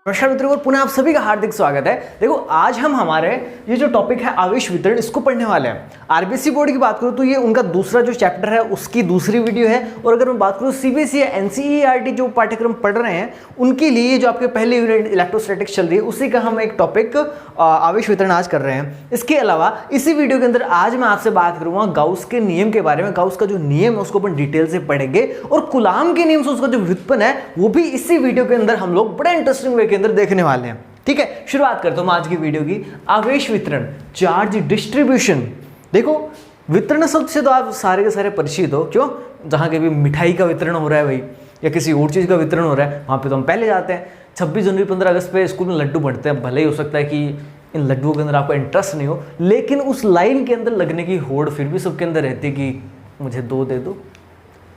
नमस्कार मित्रों, और पुनः आप सभी का हार्दिक स्वागत है। देखो, आज हम हमारे ये जो टॉपिक है आवेश वितरण, इसको पढ़ने वाले हैं। आरबीएसई बोर्ड की बात करूं तो ये उनका दूसरा जो चैप्टर है उसकी दूसरी वीडियो है। और अगर मैं बात करूं सीबीएसई या एनसीईआरटी जो पाठ्यक्रम पढ़ रहे हैं उनके लिए जो आपके पहले यूनिट इलेक्ट्रोस्टैटिक्स चल रही है उसी का हम एक टॉपिक आवेश वितरण आज कर रहे हैं। इसके अलावा इसी वीडियो के अंदर आज मैं आपसे बात करूंगा गाउस के नियम के बारे में। गाउस का जो नियम है उसको अपन डिटेल से पढ़ेंगे और कूलाम के नियम से उसका जो व्युत्पन्न है वो भी इसी वीडियो के अंदर हम लोग बड़े इंटरेस्टिंग वे के अंदर देखने वाले हैं। ठीक है, शुरुआत करता हूं आज की वीडियो की। आवेश वितरण, चार्ज डिस्ट्रीब्यूशन। देखो, वितरण शब्द से तो आप सारे के सारे परिचित हो। क्यों? जहां कभी मिठाई का वितरण हो रहा है भाई, या किसी और चीज का वितरण हो रहा है, वहां पे तो हम पहले जाते हैं। 26 जनवरी 15 अगस्त पे स्कूल में लड्डू बढ़ते हैं। भले ही हो सकता है कि इन लड्डुओं के अंदर आपको इंटरेस्ट नहीं हो, लेकिन उस लाइन के अंदर लगने की होड़ फिर भी सबके अंदर रहती है कि मुझे 2 दे दो,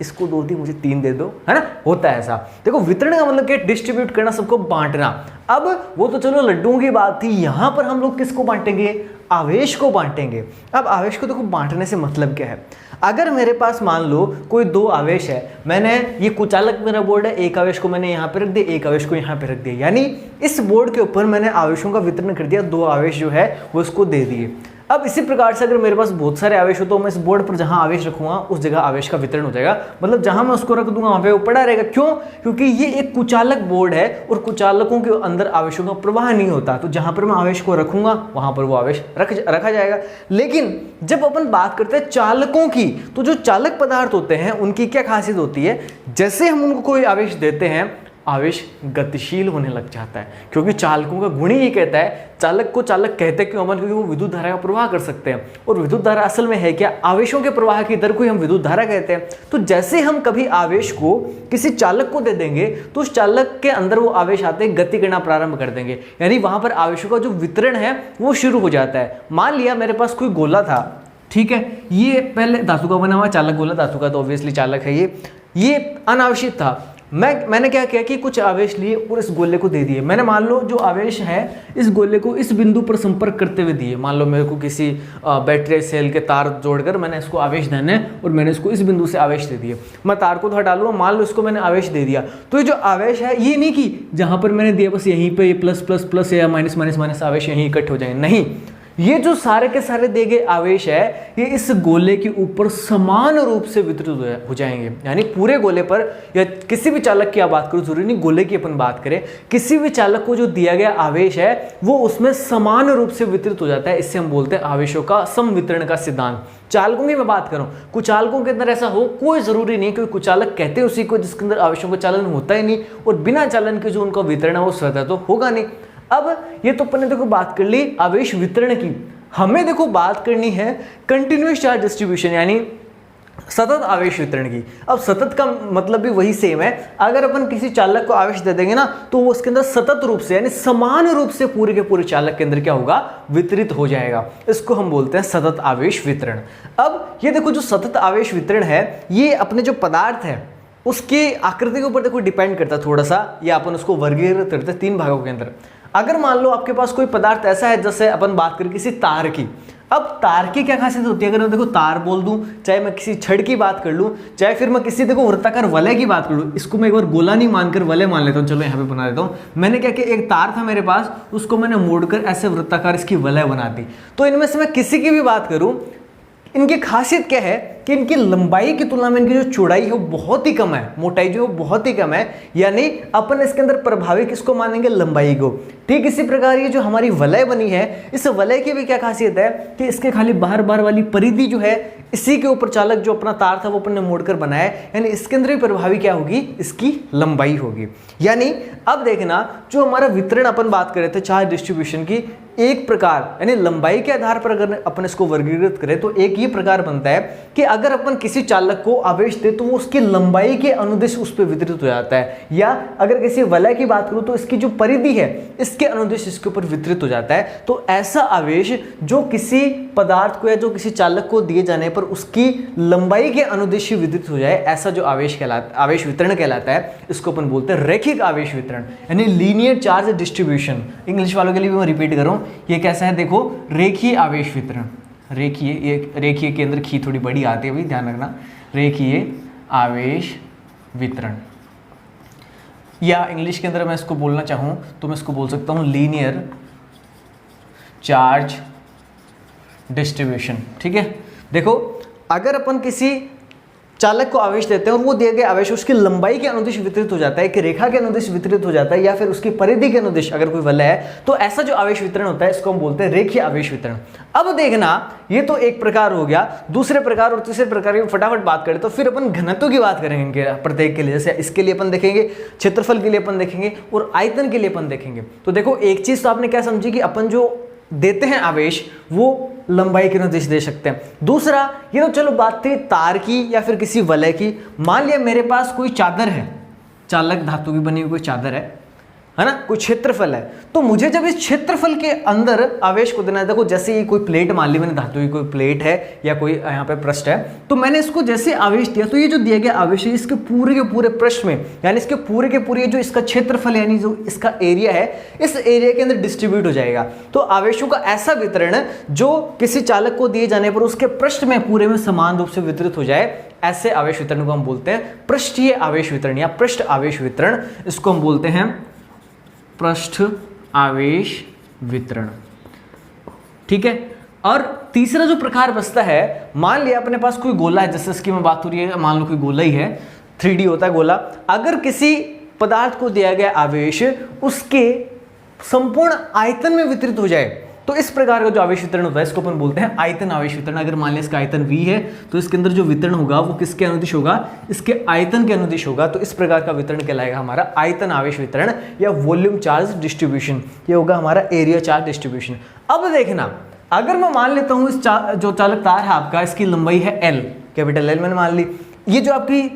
इसको 2 दी, मुझे 3 दे दो, है ना। होता है ऐसा। देखो, वितरण का मतलब क्या? डिस्ट्रीब्यूट करना, सबको बांटना। अब वो तो चलो लड्डुओं की बात थी, यहां पर हम लोग किसको बांटेंगे? आवेश को बांटेंगे। अब आवेश को देखो, बांटने से मतलब क्या है? अगर मेरे पास मान लो कोई 2 आवेश है, मैंने ये कुचालक मेरा बोर्ड है, एक आवेश को मैंने यहाँ पे रख दिया, एक आवेश को यहाँ पे रख दिया, यानी इस बोर्ड के ऊपर मैंने आवेशों का वितरण कर दिया। 2 आवेश जो है वो इसको दे दिए। अब इसी प्रकार से अगर मेरे पास बहुत सारे आवेश हो तो मैं इस बोर्ड पर जहां आवेश रखूंगा उस जगह आवेश का वितरण हो जाएगा। मतलब जहां मैं उसको रख दूंगा वहां पे वो पड़ा रहेगा। क्यों? क्योंकि ये एक कुचालक बोर्ड है और कुचालकों के अंदर आवेशों का प्रवाह नहीं होता, तो जहां पर मैं आवेश को रखूंगा वहां पर वो आवेश रखा जाएगा। लेकिन जब अपन बात करते हैं चालकों की, तो जो चालक पदार्थ होते हैं उनकी क्या खासियत होती है? जैसे हम उनको कोई आवेश देते हैं, आवेश गतिशील होने लग जाता है। क्योंकि चालकों का गुण ही ये कहता है, चालक को चालक कहते क्यों अपन? क्योंकि वो विद्युत धारा का प्रवाह कर सकते हैं। और विद्युत धारा असल में है क्या? आवेशों के प्रवाह की दर को ही हम विद्युत धारा कहते हैं। तो जैसे हम कभी आवेश को किसी चालक को दे देंगे तो उस चालक के अंदर वो आवेश आते गति करना प्रारंभ कर देंगे, यानी वहां पर आवेशों का जो वितरण है वो शुरू हो जाता है। मान लिया मेरे पास कोई गोला था, ठीक है, ये पहले धातु का बना हुआ चालक गोला, धातु का तो ऑब्वियसली चालक है। ये अनावश्यक था। मैंने क्या किया कि कुछ आवेश लिए और इस गोले को दे दिए। मैंने मान लो जो आवेश है इस गोले को इस बिंदु पर संपर्क करते हुए दिए। मान लो मेरे को किसी बैटरी सेल के तार जोड़कर मैंने इसको आवेश देना है और मैंने इसको इस बिंदु से आवेश दे दिए। मैं तार को तो हटा लूंगा, मान लो इसको मैंने आवेश दे दिया। तो ये जो आवेश है ये नहीं कि जहां पर मैंने दिया बस यहीं पर ये प्लस प्लस प्लस या माइनस माइनस माइनस आवेश यहीं इकट्ठे हो जाएंगे। नहीं, ये जो सारे के सारे दिए गए आवेश है ये इस गोले के ऊपर समान रूप से वितरित हो जाएंगे। यानी पूरे गोले पर, या किसी भी चालक की आप बात करो, जरूरी नहीं गोले की अपन बात करें, किसी भी चालक को जो दिया गया आवेश है वो उसमें समान रूप से वितरित हो जाता है। इससे हम बोलते हैं आवेशों का समवितरण का सिद्धांत। चालकों की मैं बात करूं, कुचालकों के अंदर ऐसा हो कोई जरूरी नहीं, क्योंकि कुचालक कहते हैं उसी को जिसके अंदर आवेशों का चालन होता ही नहीं, और बिना चालन के जो उनका वितरण है वो स्वतः तो होगा नहीं। अब ये तो अपन ने देखो बात कर ली आवेश वितरण की। हमें देखो बात करनी है कंटिन्यूअस चार्ज डिस्ट्रीब्यूशन, यानी सतत आवेश वितरण की। अब सतत का मतलब भी वही सेम है। अगर अपन किसी चालक को आवेश दे देंगे ना तो वो उसके अंदर सतत रूप से, यानी समान रूप से पूरे के पूरे चालक के अंदर क्या होगा? वितरित हो जाएगा। इसको हम बोलते हैं सतत आवेश वितरण। अब ये देखो, जो सतत आवेश वितरण है ये अपने जो पदार्थ है उसकी आकृति के ऊपर देखो डिपेंड करता है थोड़ा सा, या अपन उसको वर्गीकृत करते हैं 3 भागों के अंदर। अगर मान लो आपके पास कोई पदार्थ ऐसा है, जैसे अपन बात करें किसी तार की। अब तार की क्या खासियत होती है? अगर मैं देखो तार बोल दूं, चाहे मैं किसी छड़ की बात कर लूं, चाहे फिर मैं किसी देखो वृत्ताकार वलय की बात कर लूं, इसको मैं एक बार गोला नहीं मानकर वलय मान लेता हूं। चलो यहाँ पे बना देता हूं। मैंने क्या किया, एक तार था मेरे पास, उसको मैंने मोड़कर ऐसे वृत्ताकार इसकी वलय बना दी। तो इनमें से मैं किसी की भी बात करूं, इनकी खासियत क्या है कि इनकी लंबाई की तुलना में इनकी जो चौड़ाई है वो बहुत ही कम है, मोटाई जो है बहुत ही कम है। यानी अपन इसके अंदर प्रभावी किसको मानेंगे? लंबाई को। ठीक इसी प्रकार ये जो हमारी वलय बनी है, इस वलय की भी क्या खासियत है कि इसके खाली बाहर बाहर वाली परिधि जो है इसी के ऊपर चालक जो अपना तार था वो अपन ने मोड़कर बनाया है, यानी इसके अंदर भी प्रभावी क्या होगी? इसकी लंबाई होगी। यानी अब देखना, जो हमारा वितरण अपन बात कर रहे थे चार्ज डिस्ट्रीब्यूशन की, एक प्रकार यानी लंबाई के आधार पर अगर अपन इसको वर्गीकृत करें तो एक ये प्रकार बनता है कि अगर अपन किसी चालक को आवेश दे तो वो उसकी लंबाई के अनुदिश उस पर वितरित हो जाता है, या अगर किसी वलय की बात करूं तो इसकी जो परिधि है इसके अनुदिश इसके ऊपर वितरित हो जाता है। तो ऐसा आवेश जो किसी पदार्थ को या जो किसी चालक को दिए जाने पर उसकी लंबाई के अनुदिश वितरित हो जाए, ऐसा जो आवेश वितरण कहलाता है, इसको अपन बोलते हैं रैखिक आवेश वितरण, यानी लीनियर चार्ज डिस्ट्रीब्यूशन। इंग्लिश वालों के लिए भी मैं रिपीट कर रहा हूं, ये कैसा है? देखो, रेखीय आवेश वितरण। रेखीय, ये रेखीय के अंदर खी थोड़ी बड़ी आती है भाई, ध्यान रखना। रेखीय आवेश वितरण। या इंग्लिश के अंदर मैं इसको बोलना चाहूँ तो मैं इसको बोल सकता हूँ लीनियर चार्ज डिस्ट्रीब्यूशन। ठीक है, देखो अगर अपन किसी चालक को आवेश देते हैं और वो दिए गए आवेश उसकी लंबाई के अनुदिश वितरित हो जाता है, एक रेखा के अनुदिश वितरित हो जाता है, या फिर उसकी परिधि के अनुदिश अगर कोई वलय है, तो ऐसा जो आवेश वितरण होता है इसको हम बोलते हैं रेखीय आवेश वितरण। अब देखना, ये तो एक प्रकार हो गया। दूसरे प्रकार और तीसरे प्रकार की फटाफट बात करें तो फिर अपन घनत्व की बात करेंगे इनके प्रत्येक के लिए। जैसे इसके लिए अपन देखेंगे, क्षेत्रफल के लिए अपन देखेंगे और आयतन के लिए अपन देखेंगे। तो देखो एक चीज तो आपने क्या समझी कि अपन जो देते हैं आवेश वो लंबाई के अनुदिश दे सकते हैं। दूसरा, ये तो चलो बात थी तार की या फिर किसी वलय की। मान लिया मेरे पास कोई चादर है, चालक धातु की बनी हुई कोई चादर है ना, कोई क्षेत्रफल है, तो मुझे जब इस क्षेत्रफल के अंदर आवेश को देना है, देखो जैसे ये कोई प्लेट मान ली मैंने, धातु की कोई प्लेट है या कोई यहाँ पे पृष्ठ है, तो मैंने इसको जैसे आवेश दिया तो ये जो दिया गया आवेश है इसके पूरे पृष्ठ में, यानी इसके पूरे जो इसका क्षेत्रफल यानी जो इसका एरिया है, इस एरिया के अंदर डिस्ट्रीब्यूट हो जाएगा। तो आवेशों का ऐसा वितरण जो किसी चालक को दिए जाने पर उसके पृष्ठ में पूरे में समान रूप से वितरित हो जाए, ऐसे आवेश वितरण को हम बोलते हैं पृष्ठीय आवेश वितरण या पृष्ठ आवेश वितरण। इसको हम बोलते हैं पृष्ठ आवेश वितरण। ठीक है, और तीसरा जो प्रकार बचता है, मान लिया अपने पास कोई गोला है, जैसे इसकी मैं बात हो रही है, मान लो कोई गोला ही है, 3D होता है गोला। अगर किसी पदार्थ को दिया गया आवेश उसके संपूर्ण आयतन में वितरित हो जाए, तो इस प्रकार का जो आवेश वितरण होता है इसको अपन बोलते हैं आयतन आवेश वितरण। अगर मान लिया इसका आयतन V है तो इसके अंदर जो वितरण होगा वो किसके अनुदिश होगा, इसके आयतन के अनुदिश होगा। तो इस प्रकार का वितरण कहलाएगा हमारा आयतन आवेश वितरण या वॉल्यूम चार्ज डिस्ट्रीब्यूशन। ये होगा हमारा एरिया चार्ज डिस्ट्रीब्यूशन। अब देखना, अगर मैं मान लेता हूं इस जो चालक तार है आपका, इसकी लंबाई है L, कैपिटल L मैंने मान ली। ये जो आपकी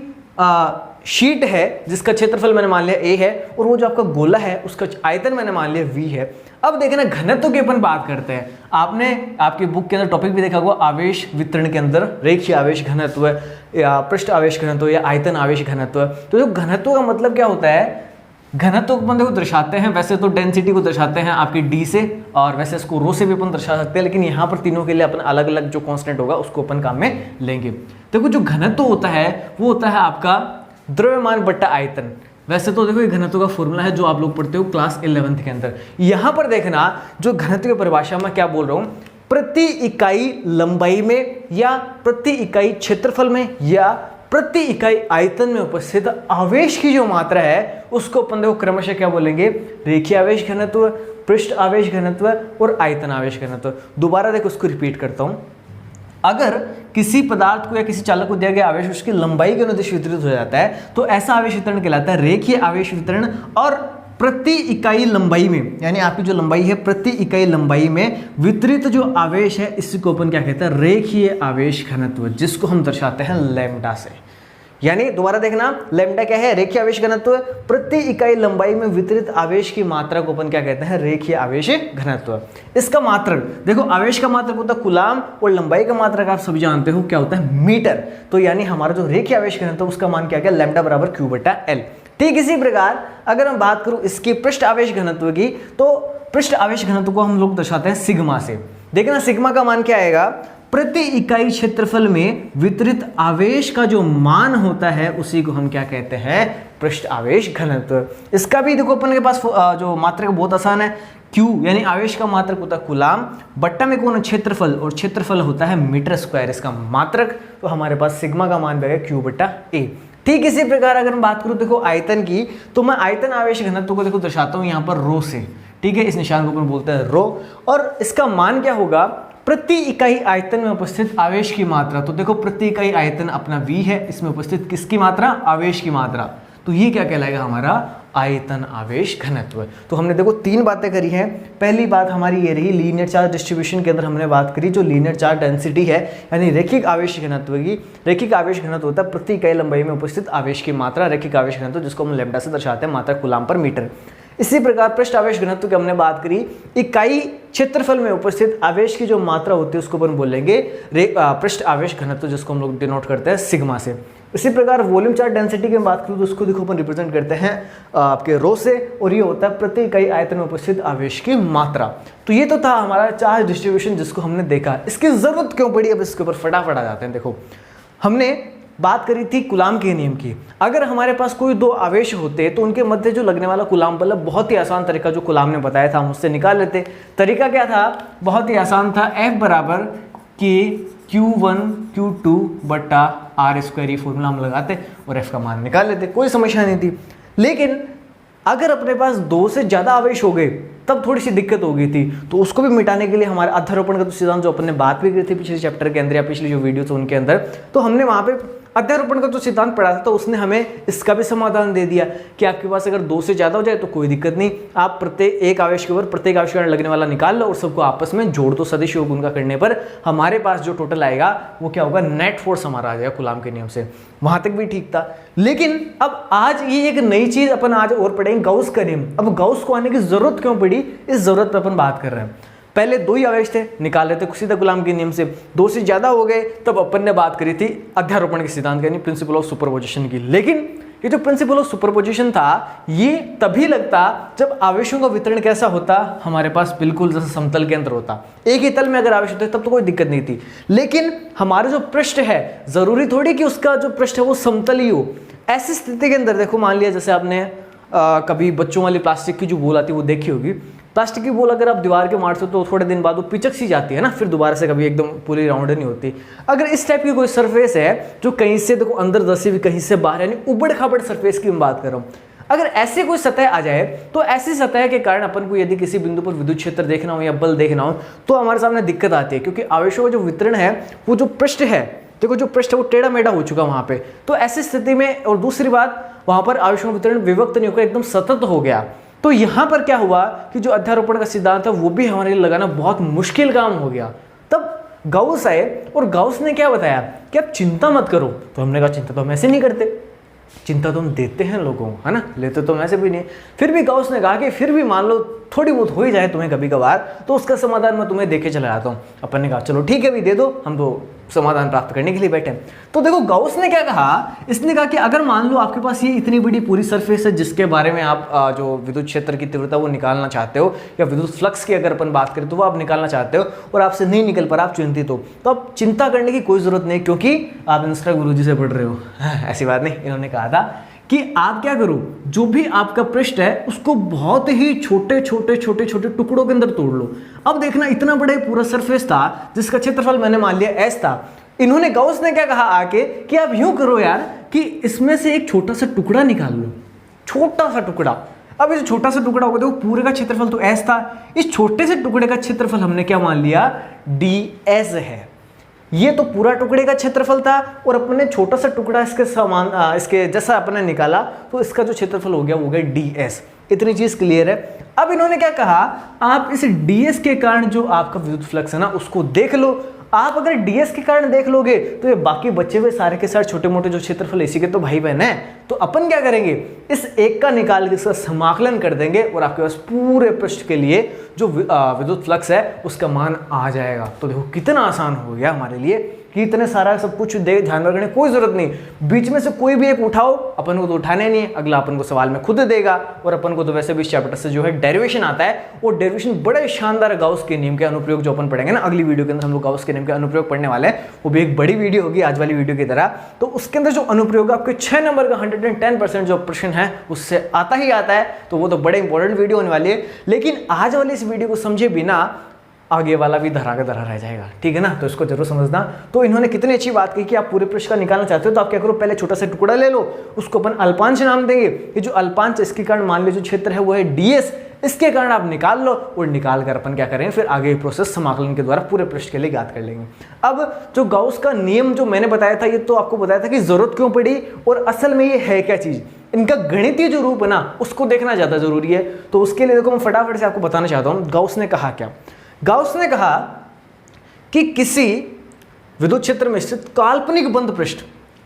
शीट है जिसका क्षेत्रफल मैंने मान लिया A है, और वो जो आपका गोला है उसका आयतन मैंने मान लिया V है। अब देखना घनत्व की अपन बात करते हैं। आपने आपकी बुक के अंदर टॉपिक भी देखा होगा, आवेश वितरण के अंदर रेखीय आवेश घनत्व या पृष्ठ आवेश घनत्व या आयतन आवेश घनत्व। तो जो घनत्व का मतलब क्या होता है, घनत्व को अपन देखो दर्शाते हैं, वैसे तो डेंसिटी को दर्शाते हैं आपकी D से, और वैसे इसको रो से भी अपन दर्शा सकते हैं, लेकिन यहाँ पर तीनों के लिए अपन अलग अलग जो कांस्टेंट होगा उसको अपन काम में लेंगे। देखो जो घनत्व होता है वो होता है आपका द्रव्यमान बट्टा आयतन। वैसे तो देखो ये घनत्व का फॉर्मूला है जो आप लोग पढ़ते हो क्लास 11th के अंदर। यहां पर देखना जो घनत्व की परिभाषा में क्या बोल रहा हूं, प्रति इकाई लंबाई में या प्रति इकाई क्षेत्रफल में या प्रति इकाई आयतन में उपस्थित आवेश की जो मात्रा है उसको अपन देखो क्रमशः क्या बोलेंगे, रेखीय आवेश घनत्व, पृष्ठ आवेश घनत्व और आयतन आवेश घनत्व। दोबारा देखो उसको रिपीट करता हूं, अगर किसी पदार्थ को या किसी चालक को दिया गया आवेश उसकी लंबाई के अनुदिश वितरित हो जाता है तो ऐसा आवेश वितरण कहलाता है रेखीय आवेश वितरण। और प्रति इकाई लंबाई में, यानी आपकी जो लंबाई है प्रति इकाई लंबाई में वितरित जो आवेश है इसी को अपन क्या कहते हैं, रेखीय आवेश घनत्व, जिसको हम दर्शाते हैं लैम्डा से। यानी दोबारा देखना, लैम्डा क्या है, रेखीय आवेश घनत्व। प्रति इकाई लंबाई में वितरित आवेश की मात्रा को अपन क्या कहते हैं, रेखीय आवेश घनत्व। इसका मात्रक देखो, आवेश का मात्रक होता है कूलाम और लंबाई का मात्रक आप सभी जानते हो क्या होता है, मीटर। तो यानी हमारा जो रेखीय आवेश घनत्व उसका मान क्या है, लैम्डा बराबर Q/L। ठीक इसी प्रकार अगर मैं बात करूं इसकी पृष्ठ आवेश घनत्व की, तो पृष्ठ आवेश घनत्व को हम लोग दर्शाते हैं सिग्मा से। देखना सिग्मा का मान क्या आएगा, प्रति इकाई क्षेत्रफल में वितरित आवेश का जो मान होता है उसी को हम क्या कहते हैं, पृष्ठ आवेश घनत्व। इसका भी देखो अपन के पास जो मात्रक बहुत आसान है, Q यानी आवेश का मात्रक होता है कूलाम, बट्टा में कौन है, क्षेत्रफल, और क्षेत्रफल होता है मीटर स्क्वायर इसका मात्रक। तो हमारे पास सिग्मा का मान रहेगा Q/A। ठीक इसी प्रकार अगर मैं बात करूं देखो आयतन की, तो मैं आयतन आवेश घनत्व को देखो दर्शाता हूं यहां पर रो से। ठीक है, इस निशान को अपन बोलते हैं रो, और इसका मान क्या होगा, प्रति इकाई आयतन में उपस्थित आवेश की मात्रा। तो देखो प्रति इकाई आयतन अपना V है, इसमें उपस्थित किसकी मात्रा, आवेश की मात्रा। तो ये क्या कहलाएगा, हमारा आयतन आवेश घनत्व। तो हमने देखो तीन बातें करी हैं। पहली बात हमारी ये रही, लीनियर चार्ज डिस्ट्रीब्यूशन के अंदर हमने बात करी जो लीनियर चार्ज डेंसिटी है, यानी रैखिक आवेश घनत्व की। रैखिक आवेश घनत्व होता है प्रति इकाई लंबाई में उपस्थित आवेश की मात्रा, रैखिक आवेश घनत्व जिसको हम लैम्डा से दर्शाते हैं, मात्रा कूलाम पर मीटर। इसी प्रकार पृष्ठ आवेश घनत्व की हमने बात करी, इकाई क्षेत्रफल में उपस्थित आवेश की जो मात्रा होती है उसको अपन बोलेंगे पृष्ठ आवेश घनत्व, जिसको हम लोग डिनोट करते हैं सिग्मा से। इसी प्रकार वॉल्यूम चार्ज डेंसिटी की बात करूँ तो उसको देखो अपन रिप्रेजेंट करते हैं आपके रो से, और ये होता है प्रति इकाई आयतन में उपस्थित आवेश की मात्रा। तो ये तो था हमारा चार्ज डिस्ट्रीब्यूशन जिसको हमने देखा। इसकी जरूरत क्यों पड़ी, अब इसके ऊपर फटाफट आ जाते हैं। देखो हमने बात करी थी कूलाम के नियम की। अगर हमारे पास कोई दो आवेश होते तो उनके मध्य जो लगने वाला कूलाम बल, बहुत ही आसान तरीका जो कूलाम ने बताया था हम उससे निकाल लेते। तरीका क्या था, बहुत ही आसान था, F बराबर के Q1 Q2 बट्टा R स्क्वायर, ये फॉर्मूला हम लगाते और F का मान निकाल लेते, कोई समस्या नहीं थी। लेकिन अगर अपने पास दो से ज़्यादा आवेश हो गए तब थोड़ी सी दिक्कत हो गई थी। तो उसको भी मिटाने के लिए हमारे अध्यारोपण का सिद्धांत जो अपन ने बात भी की थी पिछले चैप्टर के अंदर या पिछली जो वीडियो थे उनके अंदर, तो हमने वहाँ पे अध्यारोपण का जो सिद्धांत पढ़ा था तो उसने हमें इसका भी समाधान दे दिया कि आपके पास अगर दो से ज़्यादा हो जाए तो कोई दिक्कत नहीं, आप प्रत्येक एक आवेश के ऊपर प्रत्येक आवेश के कारण लगने वाला निकाल लो और सबको आपस में जोड़ दो सदिश योग उनका करने पर हमारे पास जो टोटल आएगा वो क्या होगा, नेट फोर्स हमारा आ जाएगा कूलाम के नियम से। वहां तक भी ठीक था। लेकिन अब आज ये एक नई चीज अपन आज और पढ़ेंगे, गाउस का नियम। अब गाउस को आने की जरूरत क्यों पड़ी, इस जरूरत पर अपन बात कर रहे हैं। पहले दो ही आवेश थे, निकाल लेते सीधा कूलाम के नियम से। दो से ज्यादा हो गए तब अपन ने बात करी थी अध्यारोपण के सिद्धांत यानी प्रिंसिपल ऑफ सुपरपोजिशन की। लेकिन ये जो प्रिंसिपल ऑफ सुपरपोजिशन था ये तभी लगता जब आवेशों का वितरण कैसा होता, हमारे पास बिल्कुल जैसे समतल के अंदर होता। एक ही तल में अगर आवेश होते तब तो कोई दिक्कत नहीं थी। लेकिन हमारा जो पृष्ठ है, जरूरी थोड़ी कि उसका जो पृष्ठ है वो समतल ही हो। ऐसी स्थिति के अंदर देखो, मान लिया जैसे आपने कभी बच्चों वाली प्लास्टिक की जो बॉल आती है वो देखी होगी। प्लास्टिक की बॉल अगर आप दीवार के मारते हो तो थोड़े दिन बाद वो पिचक सी जाती है ना, फिर दोबारा से कभी एकदम पूरी राउंड नहीं होती। अगर इस टाइप की कोई सरफेस है जो कहीं से देखो अंदर धसी हुई कहीं से बाहर, यानी उबड़ खाबड़ सरफेस की मैं बात कर रहा हूँ, अगर ऐसे कोई सतह आ जाए तो ऐसी सतह के कारण अपन को यदि किसी बिंदु पर विद्युत क्षेत्र देखना हो या बल देखना हो तो हमारे सामने दिक्कत आती है, क्योंकि आवेशों का जो वितरण है वो जो पृष्ठ है, देखो जो पृष्ठ है वो टेढ़ा मेढ़ा हो चुका वहां पे। तो ऐसी स्थिति में, और दूसरी बात वहां पर आवेशों का वितरण विभक्त नहीं होकर एकदम सतत हो गया। तो यहां पर क्या हुआ कि जो अध्यारोपण का सिद्धांत है वो भी हमारे लिए लगाना बहुत मुश्किल काम हो गया। तब गाउस आए और गाउस ने क्या बताया कि आप चिंता मत करो। तो हमने कहा चिंता तो हम ऐसे नहीं करते, चिंता तो हम देते हैं लोगों को, है ना, लेते तो हम ऐसे भी नहीं। फिर भी गाउस ने कहा कि फिर भी मान लो थोड़ी बहुत हो ही जाए तुम्हें कभी कभार, तो उसका समाधान मैं तुम्हें देके चला जाता हूँ। अपन ने कहा चलो ठीक है भी दे दो, हम तो समाधान प्राप्त करने के लिए बैठे। तो देखो गाउस ने क्या कहा, इसने कहा कि अगर मान लो आपके पास ये इतनी बड़ी पूरी सरफेस है जिसके बारे में आप जो विद्युत क्षेत्र की तीव्रता वो निकालना चाहते हो, या विद्युत फ्लक्स की अगर अपन बात करें तो वो आप निकालना चाहते हो और आपसे नहीं निकल पा रहा, आप चिंतित हो, तो आप चिंता करने की कोई जरूरत नहीं, क्योंकि आप इंस्टा गुरुजी से पढ़ रहे हो। ऐसी बात नहीं, इन्होंने कहा था कि आप क्या करो, जो भी आपका पृष्ठ है उसको बहुत ही छोटे छोटे छोटे छोटे टुकड़ों के अंदर तोड़ लो। अब देखना इतना बड़ा पूरा सरफेस था जिसका क्षेत्रफल मैंने मान लिया एस था। इन्होंने गाउस ने क्या कहा आके कि आप यूं करो यार कि इसमें से एक छोटा सा टुकड़ा निकाल लो, छोटा सा टुकड़ा। अब ये छोटा सा टुकड़ा होगा, देखो पूरे का क्षेत्रफल तो एस था, इस छोटे से टुकड़े का क्षेत्रफल हमने क्या मान लिया, डी एस है। ये तो पूरा टुकड़े का क्षेत्रफल था और अपने छोटा सा टुकड़ा इसके समान इसके जैसा अपने निकाला तो इसका जो क्षेत्रफल हो गया वो गया ds। इतनी चीज क्लियर है। अब इन्होंने क्या कहा, आप इस ds के कारण जो आपका विद्युत फ्लक्स है ना उसको देख लो। आप अगर ds के कारण देख लोगे तो ये बाकी बचे हुए सारे के सारे छोटे मोटे जो क्षेत्रफल इसी के तो भाई बहन है। तो अपन क्या करेंगे, इस एक का निकाल के इसका समाकलन कर देंगे और आपके पास पूरे पृष्ठ के लिए जो विद्युत फ्लक्स है उसका मान आ जाएगा। तो देखो कितना आसान हो गया हमारे लिए कि इतने सारा सब कुछ ध्यान रखने कोई जरूरत नहीं, बीच में से कोई भी एक उठाओ, अपन को तो उठाने नहीं है, अगला अपन को सवाल में खुद देगा। और अपन को तो वैसे भी इस चैप्टर से जो है डेरिवेशन आता है, वो डेरिवेशन बड़े शानदार गाउस के नियम के अनुप्रयोग जो अपन पढ़ेंगे ना अगली वीडियो के अंदर, हम लोग गाउस के नियम के अनुप्रयोग पढ़ने वाले हैं। वो भी एक बड़ी वीडियो होगी आज वाली वीडियो की तरह। तो उसके अंदर जो अनुप्रयोग आपके 6 नंबर का 110% जो प्रश्न है उससे आता ही आता है, तो वो तो बड़े इंपॉर्टेंट वीडियो होने वाली है। लेकिन आज वाली इस वीडियो को समझे बिना आगे वाला भी धरा का धरा रह जाएगा, ठीक है ना, तो इसको जरूर समझना। तो इन्होंने कितनी अच्छी बात की कि आप पूरे पृष्ठ का निकालना चाहते हो तो आप क्या करो, पहले छोटा सा टुकड़ा ले लो, उसको अपन अल्पांश नाम देंगे। ये जो अल्पांश इसके कारण मान लीजिए जो क्षेत्र है वो है ds, इसके कारण आप निकाल लो और निकाल कर अपन क्या करेंगे फिर आगे प्रोसेस समाकलन के द्वारा पूरे पृष्ठ के लिए ज्ञात कर लेंगे। अब जो गाउस का नियम जो मैंने बताया था, ये तो आपको बताया था कि जरूरत क्यों पड़ी और असल में ये है क्या चीज, इनका गणितीय जो रूप है ना उसको देखना ज्यादा जरूरी है। तो उसके लिए देखो मैं फटाफट से आपको बताना चाहता हूं गाउस ने कहा क्या। गाउस ने कहा कि किसी विद्युत क्षेत्र में स्थित काल्पनिक बंद पृष्ठ,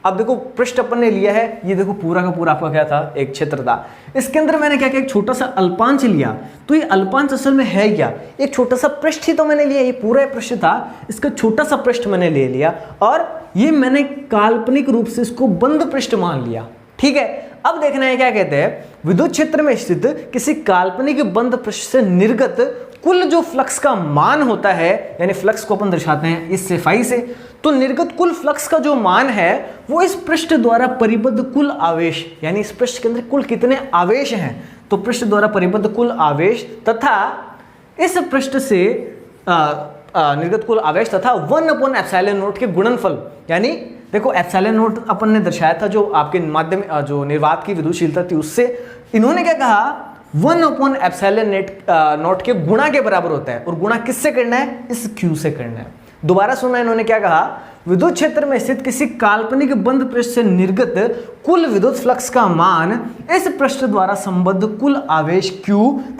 अब देखो पृष्ठ अपन ने लिया है, ये देखो पूरा का पूरा आपका क्या था, एक क्षेत्र था, इसके अंदर मैंने क्या किया, एक छोटा सा अल्पांश लिया। तो ये अल्पांश असल में है क्या, एक छोटा सा पृष्ठ ही तो मैंने लिया, ये पूरा पृष्ठ था, इसका छोटा सा पृष्ठ मैंने ले लिया और ये मैंने काल्पनिक रूप से इसको बंद पृष्ठ मान लिया, ठीक है। अब देखना है क्या कहते हैं, विद्युत क्षेत्र में स्थित किसी काल्पनिक बंद पृष्ठ से निर्गत कुल जो फ्लक्स का मान होता है, यानी फ्लक्स को अपन दर्शाते हैं इससे फाई से, तो निर्गत कुल फ्लक्स का जो मान है वो इस पृष्ठ द्वारा परिबद्ध कुल आवेश, यानी इस पृष्ठ के अंदर कुल कितने आवेश हैं, तो पृष्ठ द्वारा परिबद्ध कुल आवेश तथा इस पृष्ठ से निर्गत कुल आवेश तथा 1/ε0 के गुणनफल, यानी देखो ε0 अपन ने दर्शाया था जो आपके माध्यम जो निर्वात की विद्युतशीलता थी उससे, इन्होंने क्या कहा 1/ε0 के गुणा के बराबर होता है, और गुणा किससे करना है, इस Q से करना है। दोबारा सुनना, इन्होंने क्या कहा, विद्युत क्षेत्र में स्थित किसी काल्पनिक बंद पृष्ठ से निर्गत कुल विद्युत फ्लक्स का मान इस पृष्ठ द्वारा संबद्ध कुल आवेश Q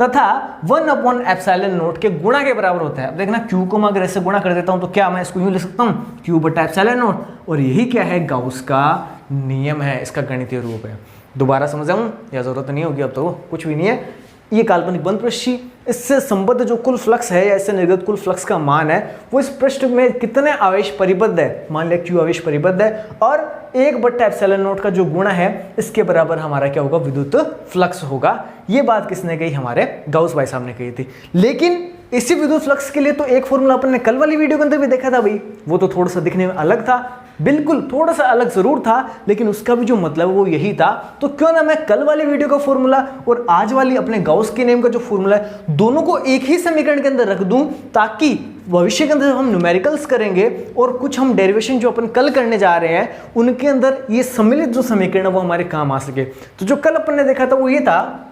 तथा 1/ε0 के गुणा के बराबर होता है। अब देखना Q को मैं अगर ऐसे गुणा कर देता हूं तो क्या मैं इसको यूं लिख सकता हूं, Q/ε0, और यही क्या है, गाउस का नियम है, इसका गणितीय रूप है। दोबारा समझ आऊं या जरूरत नहीं होगी, अब तो कुछ भी नहीं है। ये काल्पनिक बंद पृष्ठ, इससे संबद्ध जो कुल फ्लक्स है या इससे निर्गत कुल फ्लक्स का मान है वो इस पृष्ठ में कितने आवेश परिबद्ध है, मान लिया Q आवेश परिबद्ध है, और 1/ε0 का जो गुणा है इसके बराबर हमारा क्या होगा, विद्युत फ्लक्स होगा। ये बात किसने कही, हमारे गाउस भाई साहब ने कही थी। लेकिन इसी विद्युत फ्लक्स के लिए तो एक फॉर्मूला अपन ने कल वाली वीडियो के अंदर भी देखा था भाई, वो तो थोड़ा सा दिखने में अलग था, बिल्कुल थोड़ा सा अलग जरूर था, लेकिन उसका भी जो मतलब वो यही था। तो क्यों ना मैं कल वाली वीडियो का फॉर्मूला और आज वाली अपने गाउस के नियम का जो फॉर्मूला है दोनों को एक ही समीकरण के अंदर रख दूं, ताकि भविष्य के अंदर हम न्यूमेरिकल्स करेंगे और कुछ हम डेरिवेशन जो अपन कल करने जा रहे हैं उनके अंदर ये सम्मिलित जो समीकरण है वो हमारे काम आ सके। तो जो कल अपन ने देखा था वो ये था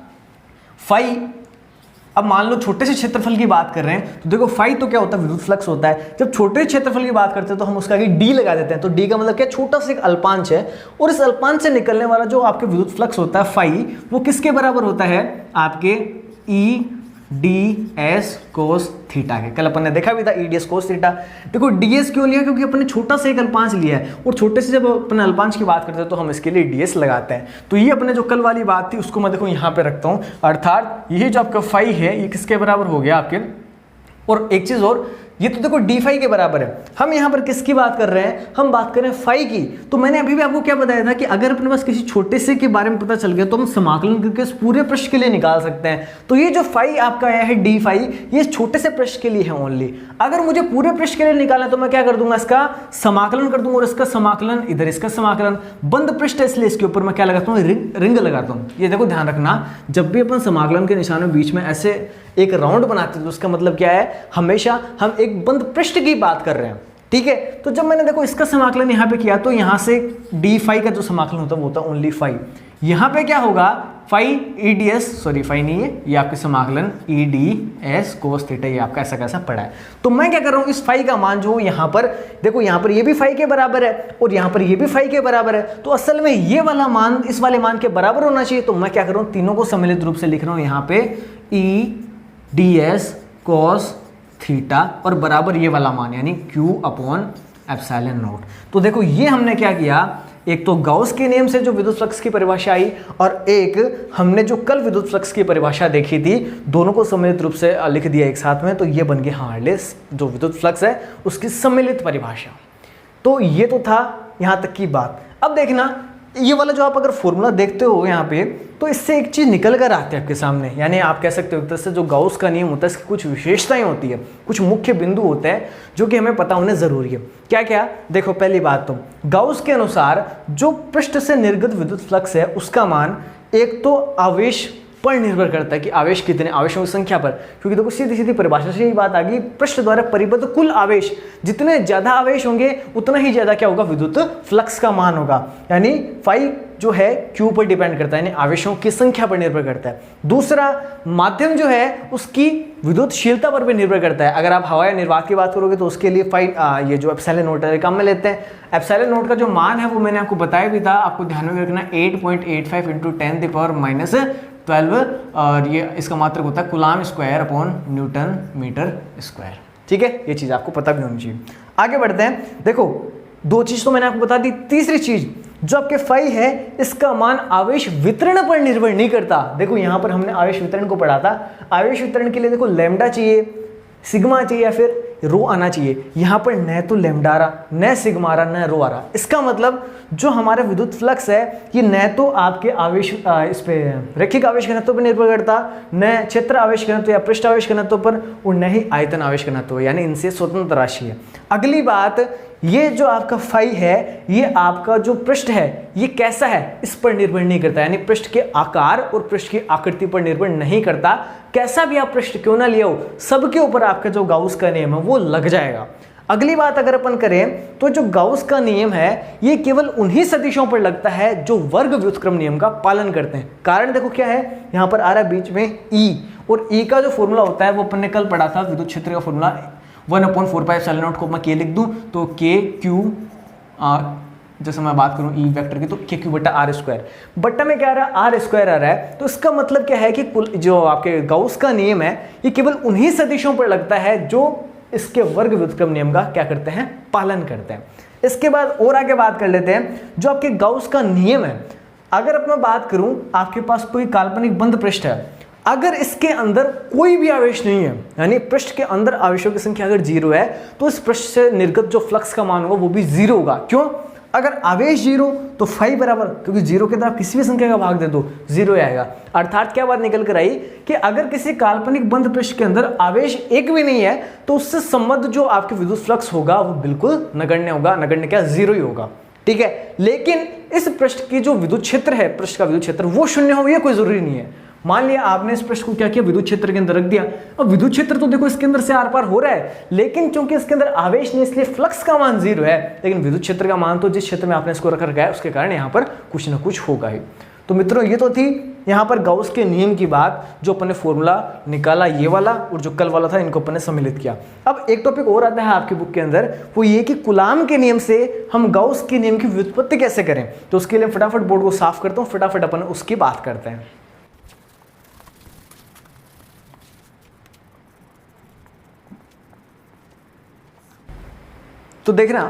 फाई। अब मान लो छोटे से क्षेत्रफल की बात कर रहे हैं तो देखो फाई तो क्या होता है, विद्युत फ्लक्स होता है। जब छोटे क्षेत्रफल की बात करते हैं तो हम उसका आगे डी लगा देते हैं, तो डी का मतलब क्या, छोटा सा एक अल्पांश है, और इस अल्पांश से निकलने वाला जो आपके विद्युत फ्लक्स होता है फाई, वो किसके बराबर होता है, आपके EDS cos थीटा के। कल अपन ने देखा भी था EDS cos थीटा। देखो DS क्यों लिया, क्योंकि अपन ने छोटा सा एक अल्पांश लिया है, और छोटे से जब अपन अल्पांश की बात करते हैं तो हम इसके लिए DS लगाते हैं। तो ये अपने जो कल वाली बात थी उसको मैं देखो यहाँ पे रखता हूँ, अर्थात ये जो आपका फाई है ये किसके बराबर हो गया आपके, और एक चीज और, ये तो देखो डी फाई के बराबर है। हम यहाँ पर किसकी बात कर रहे हैं, हम बात कर रहे हैं फाई की। तो मैंने अभी भी आपको क्या बताया था कि अगर अपने पास किसी छोटे से के बारे में पता चल गया तो हम समाकलन करके इस पूरे पृष्ठ के लिए निकाल सकते हैं। तो ये जो फाई आपका आया है डी फाई, ये छोटे से पृष्ठ के लिए है ओनली। अगर मुझे पूरे पृष्ठ के लिए निकालना है तो मैं क्या कर दूंगा, इसका समाकलन कर दूंगा, और इसका समाकलन इधर, इसका समाकलन, बंद पृष्ठ है इसलिए इसके ऊपर मैं क्या लगाता हूँ, रिंग लगाता हूँ। ये देखो ध्यान रखना, जब भी अपन समाकलन के निशान में बीच में ऐसे एक राउंड बनाते हैं तो उसका मतलब क्या है, हमेशा हम एक बंद पृष्ठ की बात कर रहे हैं, ठीक है। तो जब मैंने देखो इसका समाकलन यहाँ पे किया तो यहाँ से डी फाई का जो समाकलन होता है वो होता है ओनली फाई। यहाँ पे क्या होगा, फाई EDS, सॉरी फाई नहीं है, ये आपके समाकलन EDS cos थीटा, ये आपका ऐसा कैसा पड़ा है। तो मैं क्या कर रहा हूँ, इस फाई का मान जो यहाँ पर देखो, यहाँ पर ये भी फाई के बराबर है और यहाँ पर ये भी फाई के बराबर है, तो असल में ये वाला मान इस वाले मान के बराबर होना चाहिए। तो मैं क्या कर रहा हूँ, तीनों को सम्मिलित रूप से लिख रहा हूँ यहाँ पे EDS cos थीटा और बराबर ये वाला मान यानी Q/ε0। तो देखो ये हमने क्या किया, एक तो गाउस के नियम से जो विद्युत फ्लक्स की परिभाषा आई, और एक हमने जो कल विद्युत फ्लक्स की परिभाषा देखी थी, दोनों को सम्मिलित रूप से लिख दिया एक साथ में। तो ये बन गया हमारे जो विद्युत फ्लक्स है उसकी सम्मिलित परिभाषा। तो ये तो था यहाँ तक की बात। अब देखना ये वाला जो आप अगर फॉर्मूला देखते हो यहाँ पे, तो इससे एक चीज निकल कर आती है आपके सामने, यानी आप कह सकते हो एक तरह से जो गाउस का नियम होता है इसकी कुछ विशेषताएं होती है, कुछ मुख्य बिंदु होते हैं जो कि हमें पता होने जरूरी है। क्या क्या, देखो पहली बात तो गाउस के अनुसार जो पृष्ठ से निर्गत विद्युत फ्लक्स है उसका मान एक तो आवेश पर निर्भर करता है कि आवेश कितने, आवेशों की संख्या पर, क्योंकि देखो सीधी सीधी परिभाषा से यही बात आ गई, पृष्ठ द्वारा परिबद्ध कुल आवेश, जितने ज्यादा आवेश होंगे उतना ही ज्यादा क्या होगा, विद्युत फ्लक्स का मान होगा। यानी फाई जो है Q पर डिपेंड करता है, यानी आवेशों की संख्या पर निर्भर करता है। दूसरा, माध्यम जो है उसकी विद्युतशीलता पर भी निर्भर करता है। अगर आप हवा या निर्वात की बात करोगे तो उसके लिए फाई ये जो ε0 है काम में लेते हैं। ε0 का जो मान है वो मैंने आपको बताया भी था, आपको ध्यान में रखना 8.85 × 10⁻12, और ये इसका मात्रक होता है coulomb square upon newton metre square. ठीक है, ये चीज आपको पता भी होनी चाहिए। आगे बढ़ते हैं, देखो दो चीज तो मैंने आपको बता दी। तीसरी चीज जो आपके फाई है इसका मान आवेश वितरण पर निर्भर नहीं करता। देखो यहां पर हमने आवेश वितरण को पढ़ा था, आवेश वितरण के लिए देखो लैम्डा चाहिए, सिग्मा चाहिए या फिर रो आना चाहिए, यहाँ पर न तो लैम्डा आ रहा, न सिग्मा आ रहा, न रो आ रहा। इसका मतलब जो हमारे विद्युत फ्लक्स है ये न तो आपके आवेश इस पे रैखिक आवेश घनत्व पर निर्भर करता, न क्षेत्र आवेश घनत्व या पृष्ठ आवेश घनत्व पर, और न ही आयतन आवेश घनत्व, यानी इनसे स्वतंत्र राशि है। अगली बात, ये जो आपका फाई है ये आपका जो पृष्ठ है ये कैसा है इस पर निर्भर नहीं करता, यानी पृष्ठ के आकार और पृष्ठ की आकृति पर निर्भर नहीं करता। कैसा भी आप पृष्ठ क्यों ना लिया हो, सबके ऊपर आपका जो गाउस का नियम है वो लग जाएगा। अगली बात अगर अपन करें तो जो गाउस का नियम है ये केवल उन्हीं सदिशों पर लगता है जो वर्ग व्युत्क्रम नियम का पालन करते हैं। कारण देखो क्या है, यहाँ पर आ रहा है बीच में E, और E का जो फॉर्मूला होता है वो अपन ने कल पढ़ा था, विद्युत क्षेत्र का फॉर्मूला 1/4πε0 को मैं K लिख दूं तो KQ, जैसे मैं बात करूं E वेक्टर की तो KQ बटा R², बट्टा में क्या आ रहा है R² आ रहा है। तो इसका मतलब क्या है कि जो आपके गाउस का नियम है ये केवल उन्हीं सदिशों पर लगता है जो इसके वर्ग व्युत्क्रम नियम का क्या करते हैं, पालन करते हैं। इसके बाद और आगे बात कर लेते हैं, जो आपके गाउस का नियम है, अगर अब मैं बात करूं आपके पास कोई काल्पनिक बंद पृष्ठ है, अगर इसके अंदर कोई भी आवेश नहीं है, यानी पृष्ठ के अंदर आवेशों की संख्या अगर 0 है तो इस पृष्ठ से निर्गत जो फ्लक्स का मान होगा वो भी 0 होगा। क्यों? अगर आवेश 0 तो फाई बराबर, क्योंकि 0 के अंदर आप किसी भी संख्या का भाग दे दो 0 आएगा। अर्थात क्या बात निकल कर आई कि अगर किसी काल्पनिक बंद पृष्ठ के अंदर आवेश एक भी नहीं है तो उससे संबद्ध जो आपके विद्युत फ्लक्स होगा वो बिल्कुल नगण्य होगा। नगण्य क्या, 0 ही होगा। ठीक है, लेकिन इस पृष्ठ की जो विद्युत क्षेत्र है, पृष्ठ का विद्युत क्षेत्र वो 0 हो, ये कोई जरूरी नहीं है। मान लिया आपने इस पृष्ठ को क्या किया, विद्युत क्षेत्र के अंदर रख दिया। अब विद्युत क्षेत्र तो देखो इसके अंदर से आर पार हो रहा है, लेकिन चूंकि इसके अंदर आवेश नहीं इसलिए फ्लक्स का मान 0 है, लेकिन विद्युत क्षेत्र का मान तो जिस क्षेत्र में आपने इसको रख रखा है उसके कारण यहाँ पर कुछ ना कुछ होगा ही। तो मित्रों ये तो थी यहाँ पर गाउस के नियम की बात, जो अपन ने फॉर्मूला निकाला ये वाला, और जो कल वाला था इनको अपन ने सम्मिलित किया। अब एक टॉपिक और आता है आपकी बुक के अंदर, वो ये कि कूलाम के नियम से हम गाउस के नियम की व्युत्पत्ति कैसे करें। तो उसके लिए फटाफट बोर्ड को साफ करता हूँ, फटाफट अपन उसकी बात करते हैं। तो देखना,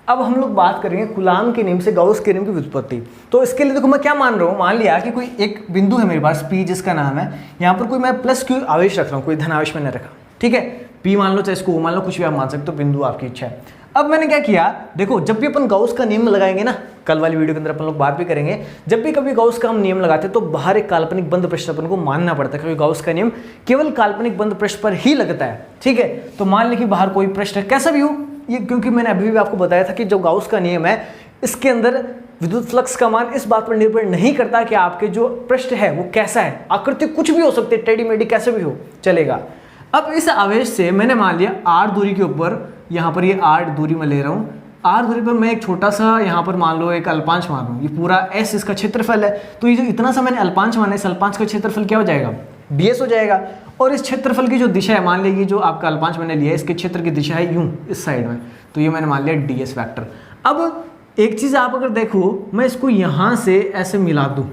अब हम लोग बात करेंगे कूलाम के नियम से गाउस के नियम की व्युत्पत्ति। तो इसके लिए देखो मैं क्या मान रहा हूँ, मान लिया कि कोई एक बिंदु है मेरे पास P जिसका नाम है, यहाँ पर कोई मैं प्लस Q आवेश रख रहा हूँ, कोई धन आवेश मैंने रखा। ठीक है, P मान लो चाहे इसको मान लो, कुछ भी आप मान सकते हो, बिंदु आपकी इच्छा है। अब मैंने क्या किया, देखो जब भी अपन गाउस का नियम लगाएंगे ना, कल वाली वीडियो के अंदर अपन लोग बात भी करेंगे, जब भी कभी गाउस का हम नियम लगाते हैं तो बाहर एक काल्पनिक बंद पृष्ठ अपन को मानना पड़ता है, क्योंकि गाउस का नियम केवल काल्पनिक बंद पृष्ठ पर ही लगता है। ठीक है, तो मान लें कि बाहर कोई पृष्ठ है, कैसा भी हो ये, क्योंकि मैंने अभी भी आपको बताया था कि जो गाउस का नियम है इसके अंदर विद्युत फ्लक्स का मान इस बात पर निर्भर नहीं करता कि आपके जो पृष्ठ है वो कैसा है, आकृति कुछ भी हो सकती है, टेढ़ी मेढ़ी कैसे भी हो चलेगा। अब इस आवेश से मैंने मान लिया r दूरी के ऊपर, यहाँ पर ये r दूरी मैं ले रहा हूँ, r दूरी पर मैं एक छोटा सा यहाँ पर मान लो एक अल्पांश मान लूँ, ये पूरा s इसका क्षेत्रफल है। तो ये जो इतना सा मैंने अल्पांश माना, इस अल्पांश का क्षेत्रफल क्या हो जाएगा, ds हो जाएगा। और इस क्षेत्रफल की जो दिशा है, मान लीजिए जो आपका अल्पांश मैंने लिया है इसके क्षेत्र की दिशा है यूं इस साइड में, तो ये मैंने मान लिया ds वेक्टर। अब एक चीज़ आप अगर देखो, मैं इसको यहाँ से ऐसे मिला दूँ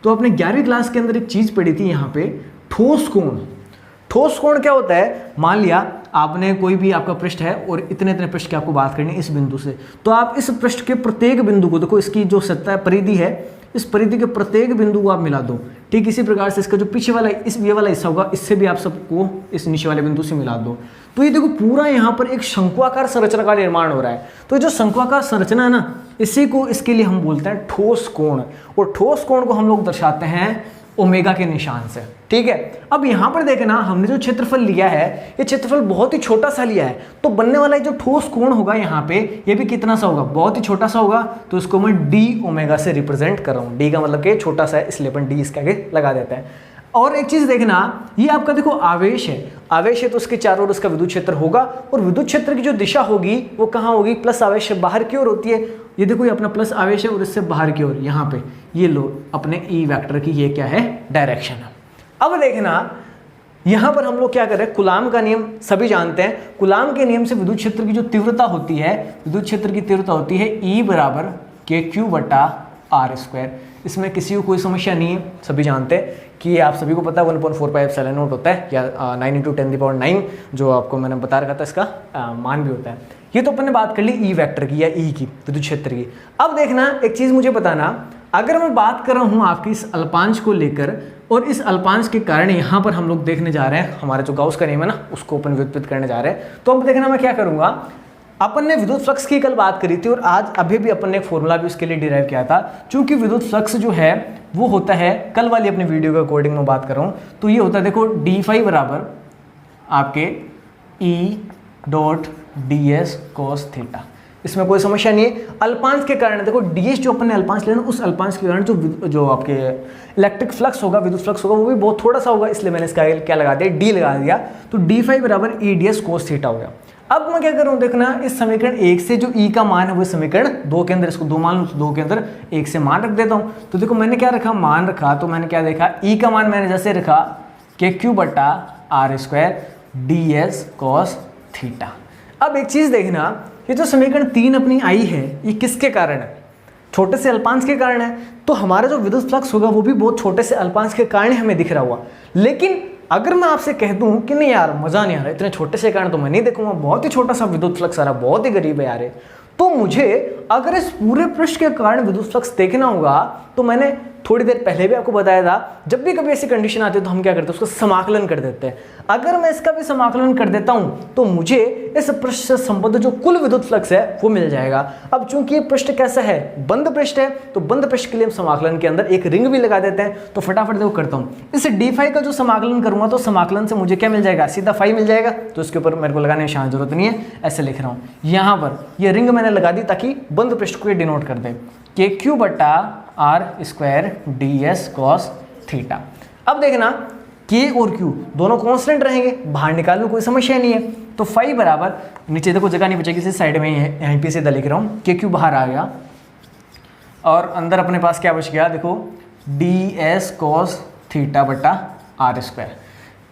तो अपने 11वीं क्लास के अंदर एक चीज़ पढ़ी थी यहाँ पे, ठोस कोण। ठोस कोण क्या होता है, मान लिया आपने कोई भी आपका पृष्ठ है और इतने इतने पृष्ठ की आपको बात करनी है इस बिंदु से, तो आप इस पृष्ठ के प्रत्येक बिंदु को देखो, इसकी जो सतह परिधि है इस परिधि के प्रत्येक बिंदु को आप मिला दो। ठीक इसी प्रकार से इसका जो पीछे वाला इस ये वाला हिस्सा होगा, इससे भी आप सबको इस नीचे वाले बिंदु से मिला दो। तो ये देखो पूरा यहाँ पर एक शंक्वाकार संरचना का निर्माण हो रहा है। तो ये जो शंक्वाकार संरचना है ना, इसी को इसके लिए हम बोलते हैं ठोस कोण, और ठोस कोण को हम लोग दर्शाते हैं ओमेगा के निशान से। ठीक है, अब यहाँ पर देखना, हमने जो क्षेत्रफल लिया है ये क्षेत्रफल बहुत ही छोटा सा लिया है, तो बनने वाला जो ठोस कोण होगा यहाँ पे ये भी कितना सा होगा, बहुत ही छोटा सा होगा। तो इसको मैं d ओमेगा से रिप्रेजेंट कर रहा हूँ, d का मतलब कि छोटा सा है इसलिए अपन d इसके आगे लगा देते हैं। और एक चीज देखना, ये आपका देखो आवेश है, आवेश है तो उसके चारों ओर उसका विद्युत क्षेत्र होगा, और विद्युत क्षेत्र की जो दिशा होगी वो कहाँ होगी, प्लस आवेश से बाहर की ओर होती है। ये देखो ये अपना प्लस आवेश है और इससे बाहर की ओर, यहाँ पे ये लो अपने ई वेक्टर की ये क्या है, डायरेक्शन है। अब देखना यहाँ पर हम लोग क्या कर रहे हैं, कूलाम का नियम सभी जानते हैं। कूलाम के नियम से विद्युत क्षेत्र की जो तीव्रता होती है, विद्युत क्षेत्र की तीव्रता होती है E बराबर KQ बटा R²। इसमें किसी को कोई समस्या नहीं है, सभी जानते हैं कि आप सभी को पता है 1/4πε0 होता है, या 9 × 10⁹ जो आपको मैंने बता रखा था इसका मान भी होता है। ये तो अपन ने बात कर ली ई वेक्टर की या ई की, विद्युत क्षेत्र की। अब देखना एक चीज़ मुझे बताना, अगर मैं बात कर रहा हूँ आपकी इस अल्पांश को लेकर, और इस अल्पांश के कारण यहाँ पर हम लोग देखने जा रहे हैं हमारा जो गाउस का नियम है ना, उसको अपन व्युत्पत्त करने जा रहे हैं। तो अब देखना मैं क्या करूँगा, अपन ने विद्युत फ्लक्स की कल बात करी थी और आज अभी भी अपन ने एक फॉर्मूला भी उसके लिए डिराइव किया था। चूंकि विद्युत फ्लक्स जो है वो होता है, कल वाली अपनी वीडियो के अकॉर्डिंग मैं बात कर रहा हूँ, तो ये होता है देखो डी फाई बराबर आपके E dot D S cos theta. इसमें कोई समस्या नहीं है। अल्पांश के कारण देखो डीएस जो अपन ने अल्पांश लेना, उस अल्पांश के कारण जो आपके इलेक्ट्रिक फ्लक्स होगा, विद्युत फ्लक्स होगा, वो भी बहुत थोड़ा सा होगा, इसलिए मैंने इसका क्या लगा दिया, डी लगा दिया। तो डी फाई बराबर E D S cos theta हो गया। अब मैं क्या करूं, देखना इस समीकरण 1 से जो ई का मान है वो समीकरण 2 के अंदर, इसको 2 मान लूं तो 2 के अंदर 1 से मान रख देता हूं। तो देखो मैंने क्या रखा, मान रखा, तो मैंने क्या देखा, ई का मान मैंने जैसे रखा के क्यू बटा R square D S cos theta. अब एक चीज देखना, ये जो समीकरण 3 अपनी आई है, ये किसके कारण है, छोटे से अल्पांश के कारण है। तो हमारा जो विद्युत फ्लक्स होगा वो भी बहुत छोटे से अल्पांश के कारण हमें दिख रहा हुआ। लेकिन अगर मैं आपसे कह दूं कि नहीं यार मजा नहीं आ रहा, इतने छोटे से कारण तो मैं नहीं देखूंगा, बहुत ही छोटा सा विद्युत फ्लक्स आ रहा, बहुत ही गरीब है यार, तो मुझे अगर इस पूरे पृष्ठ के कारण विद्युत फ्लक्स देखना होगा, तो मैंने थोड़ी देर पहले भी आपको बताया था, जब भी कभी ऐसी कंडीशन आती है तो हम क्या करते हैं, उसका समाकलन कर देते हैं। अगर मैं इसका भी समाकलन कर देता हूं तो मुझे इस पृष्ठ से संबद्ध जो कुल विद्युत फ्लक्स है वो मिल जाएगा। अब चूंकि ये पृष्ठ कैसा है, बंद पृष्ठ है, तो बंद पृष्ठ के लिए हम समाकलन के अंदर एक रिंग भी लगा देते हैं। तो फटाफट देखो करता हूं, इस डी फाई का जो समाकलन करूंगा तो समाकलन से मुझे क्या मिल जाएगा, सीधा फाई मिल जाएगा। तो इसके ऊपर मेरे को लगाने की जरूरत नहीं है, ऐसे लिख रहा हूं। यहां पर ये रिंग मैंने लगा दी ताकि बंद पृष्ठ को डिनोट कर दे, के क्यू बटा R square D S cos theta. अब देखना के और क्यू दोनों कांस्टेंट रहेंगे, बाहर निकालने में कोई समस्या नहीं है। तो फाई बराबर, नीचे देखो जगह नहीं बचेगी, इस साइड में ही है, यहीं पे सीधा लिख रहा हूँ, के क्यू बाहर आ गया और अंदर अपने पास क्या बच गया, देखो डी एस कॉस थीटा बटा आर स्क्वायर।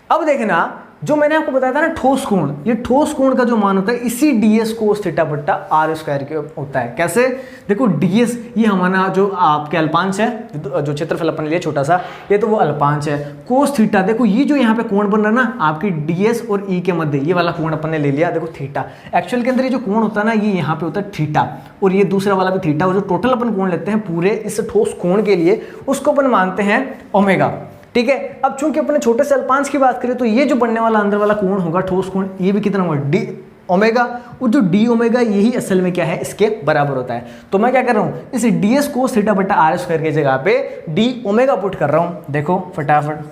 अब देखना जो मैंने आपको बताया था ना ठोस कोण, ये ठोस कोण का जो मान होता है इसी डी एस कोस थीटा बट्टा आर स्क्वायर के होता है। कैसे, देखो डी एस ये हमारा जो आपके अल्पांश है, जो क्षेत्रफल अपन लिए छोटा सा, ये तो वो अल्पांश है। कोस थीटा देखो ये जो यहाँ पे कोण बन रहा है ना आपकी डी एस और ई के मध्य, ये वाला कोण अपन ने ले लिया, देखो थीटा। एक्चुअल के अंदर ये जो कोण होता है ना, ये यहाँ पे होता है थीटा, और ये दूसरा वाला भी थीटा, और जो टोटल अपन कोण लेते हैं पूरे इस ठोस कोण के लिए, उसको अपन मानते हैं ओमेगा। ठीक है। अब चूंकि अपने छोटे से अल्पांश की बात करें तो ये जो बनने वाला अंदर वाला कोण होगा, ठोस कोण, ये भी कितना होगा, डी ओमेगा, और जो डी ओमेगा यही असल में क्या है, इसके बराबर होता है। तो मैं क्या कर रहा हूं, इस डी एस कोस थीटा बटा आर स्क्वायर की जगह पे डी ओमेगा पुट कर रहा हूं। देखो फटाफट,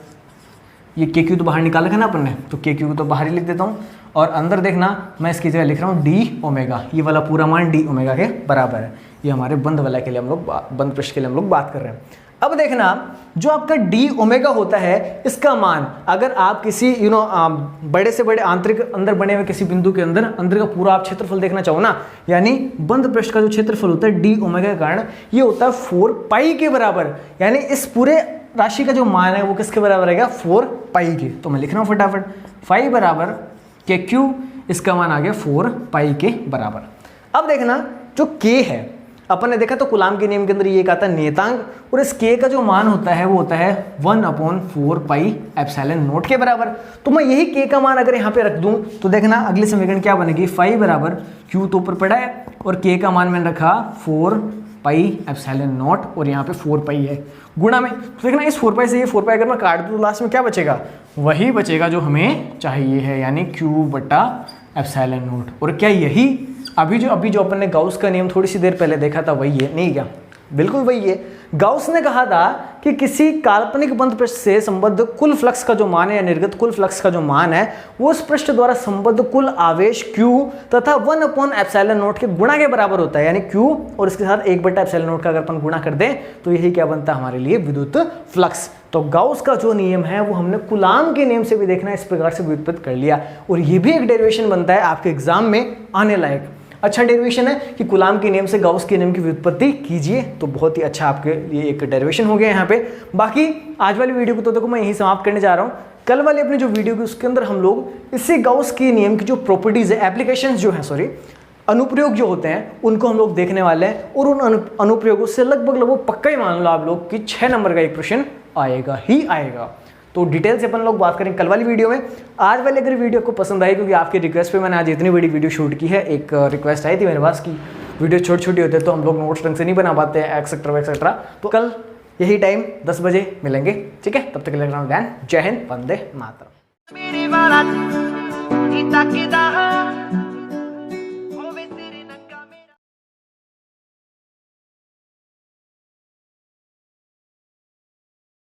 ये के क्यू तो बाहर निकाल रखा ना अपन ने, तो के क्यू को तो बाहर ही लिख देता हूं, और अंदर देखना मैं इसकी जगह लिख रहा हूं डी ओमेगा, ये वाला पूरा मान डी ओमेगा के बराबर है। ये हमारे बंद वाला के लिए हम लोग, बंद पृष्ठ के लिए हम लोग बात कर रहे हैं। अब देखना जो आपका डी ओमेगा होता है, इसका मान अगर आप किसी बड़े से बड़े आंतरिक अंदर बने हुए किसी बिंदु के अंदर का पूरा आप क्षेत्रफल देखना चाहो ना, यानी बंद पृष्ठ का जो क्षेत्रफल होता है डी ओमेगा के कारण ये होता है 4 पाई के बराबर। यानी इस पूरे राशि का जो मान है वो किसके बराबर रहेगा, 4 पाई के। तो मैं लिख रहा हूं फटाफट, फाई बराबर के क्यू, इसका मान आ गया 4 पाई के बराबर। अब देखना जो के है, अपन ने देखा तो कूलाम के नियम के अंदर ये एक आता है नियतांक, और इस के का जो मान होता है वो होता है 1/4 पाई एप्सिलॉन नॉट के बराबर। तो मैं यही के का मान अगर यहाँ पे रख दूं तो देखना अगली समीकरण क्या बनेगी, फाई बराबर क्यू तो ऊपर पड़ा है और के का मान मैंने रखा 4 पाई एप्सिलॉन नॉट, और यहाँ पे 4 पाई है गुणा में। तो देखना इस 4 पाई से ये 4 पाई अगर मैं काट दूं तो लास्ट में क्या बचेगा, वही बचेगा जो हमें चाहिए है, यानी क्यू बटा एप्सिलॉन नॉट। और क्या यही अभी जो अपन ने गाउस का नियम थोड़ी सी देर पहले देखा था वही है, नहीं क्या, बिल्कुल वही है। गाउस ने कहा था कि किसी काल्पनिक बंद पृष्ठ से संबद्ध कुल फ्लक्स का जो मान है या निर्गत कुल फ्लक्स का जो मान है वो उस पृष्ठ द्वारा संबद्ध कुल आवेश Q तथा 1/ε0 के गुणा के बराबर होता है। यानी Q और इसके साथ 1/ε0 का अगर अपन गुणा कर दें तो यही क्या बनता है हमारे लिए, विद्युत फ्लक्स। तो गाउस का जो नियम है वो हमने कूलाम के नियम से भी देखना इस प्रकार से व्युत्पत्त कर लिया, और ये भी एक डेरिवेशन बनता है आपके एग्जाम में आने लायक। अच्छा डेरिवेशन है कि कूलाम के नियम से गाउस के नियम की व्युत्पत्ति कीजिए, तो बहुत ही अच्छा आपके लिए एक डेरिवेशन हो गया यहाँ पे। बाकी आज वाली वीडियो को तो देखो मैं यही समाप्त करने जा रहा हूँ। कल वाली अपनी जो वीडियो की उसके अंदर हम लोग इसी गाउस के नियम की जो प्रॉपर्टीज है, एप्लीकेशंस जो है, अनुप्रयोग जो होते हैं उनको हम लोग देखने वाले हैं, और उन अनुप्रयोगों से लगभग पक्का ही मान लो आप लोग कि 6 नंबर का एक प्रश्न आएगा ही आएगा। तो डिटेल से अपन लोग बात करेंगे कल वाली वीडियो में। आज वाली अगर वीडियो को पसंद आई, क्योंकि आपकी रिक्वेस्ट पे मैंने आज इतनी बड़ी वीडियो शूट की है, एक रिक्वेस्ट आई थी मेरे पास कि वीडियो छोटी छोटी होती है तो हम लोग नोट्स ढंग से नहीं बना पाते हैं एक्सेट्रा वैक्सेट्रा, तो कल यही टाइम 10 बजे मिलेंगे, ठीक है? तब तक के लिए जय हिंद, वंदे मातरम।